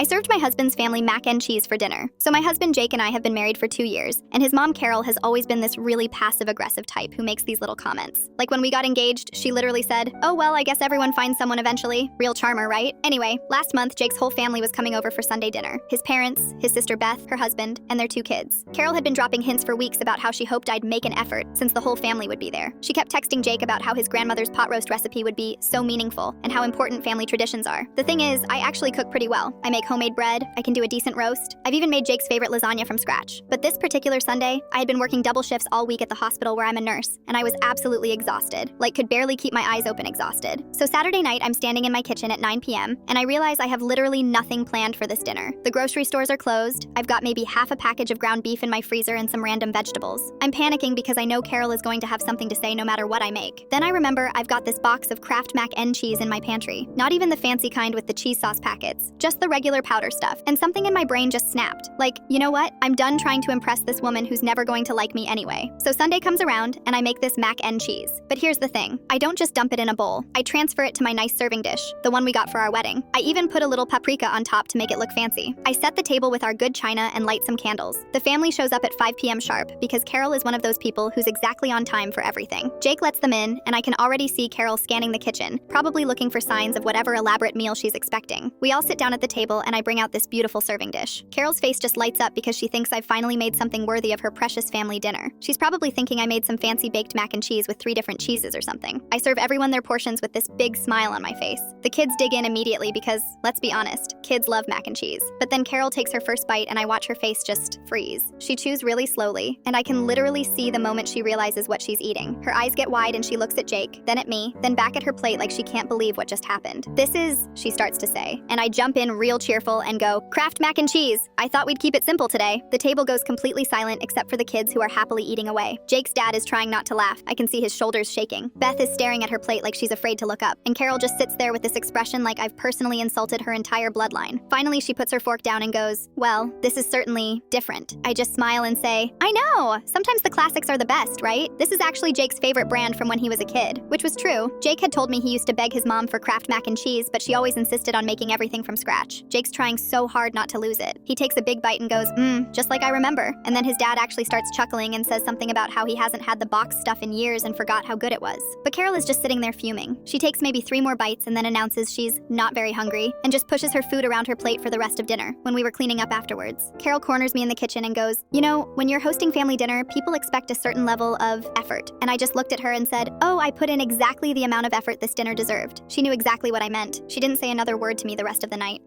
I served my husband's family mac and cheese for dinner. So my husband Jake and I have been married for 2 years, and his mom Carol has always been this really passive-aggressive type who makes these little comments. Like when we got engaged, she literally said, "Oh well, I guess everyone finds someone eventually." Real charmer, right? Anyway, last month Jake's whole family was coming over for Sunday dinner. His parents, his sister Beth, her husband, and their 2 kids. Carol had been dropping hints for weeks about how she hoped I'd make an effort since the whole family would be there. She kept texting Jake about how his grandmother's pot roast recipe would be so meaningful and how important family traditions are. The thing is, I actually cook pretty well. I make homemade bread, I can do a decent roast. I've even made Jake's favorite lasagna from scratch. But this particular Sunday, I had been working double shifts all week at the hospital where I'm a nurse, and I was absolutely exhausted, like could barely keep my eyes open exhausted. So Saturday night, I'm standing in my kitchen at 9 p.m., and I realize I have literally nothing planned for this dinner. The grocery stores are closed. I've got maybe half a package of ground beef in my freezer and some random vegetables. I'm panicking because I know Carol is going to have something to say no matter what I make. Then I remember I've got this box of Kraft mac and cheese in my pantry. Not even the fancy kind with the cheese sauce packets, just the regular powder stuff. And something in my brain just snapped. Like, you know what? I'm done trying to impress this woman who's never going to like me anyway. So Sunday comes around and I make this mac and cheese. But here's the thing. I don't just dump it in a bowl. I transfer it to my nice serving dish, the one we got for our wedding. I even put a little paprika on top to make it look fancy. I set the table with our good china and light some candles. The family shows up at 5 p.m. sharp because Carol is one of those people who's exactly on time for everything. Jake lets them in, and I can already see Carol scanning the kitchen, probably looking for signs of whatever elaborate meal she's expecting. We all sit down at the table and I bring out this beautiful serving dish. Carol's face just lights up because she thinks I've finally made something worthy of her precious family dinner. She's probably thinking I made some fancy baked mac and cheese with 3 different cheeses or something. I serve everyone their portions with this big smile on my face. The kids dig in immediately because, let's be honest, kids love mac and cheese. But then Carol takes her first bite and I watch her face just freeze. She chews really slowly, and I can literally see the moment she realizes what she's eating. Her eyes get wide and she looks at Jake, then at me, then back at her plate like she can't believe what just happened. "This is," she starts to say, and I jump in real cheerful and go, "Kraft mac and cheese. I thought we'd keep it simple today." The table goes completely silent except for the kids who are happily eating away. Jake's dad is trying not to laugh. I can see his shoulders shaking. Beth is staring at her plate like she's afraid to look up, and Carol just sits there with this expression like I've personally insulted her entire bloodline. Finally, she puts her fork down and goes, "Well, this is certainly different." I just smile and say, "I know. Sometimes the classics are the best, right? This is actually Jake's favorite brand from when he was a kid," which was true. Jake had told me he used to beg his mom for Kraft mac and cheese, but she always insisted on making everything from scratch. Jake's trying so hard not to lose it. He takes a big bite and goes, just like I remember." And then his dad actually starts chuckling and says something about how he hasn't had the box stuff in years and forgot how good it was. But Carol is just sitting there fuming. She takes maybe 3 more bites and then announces she's not very hungry and just pushes her food around her plate for the rest of dinner when we were cleaning up afterwards. Carol corners me in the kitchen and goes, "You know, when you're hosting family dinner, people expect a certain level of effort." And I just looked at her and said, "Oh, I put in exactly the amount of effort this dinner deserved." She knew exactly what I meant. She didn't say another word to me the rest of the night.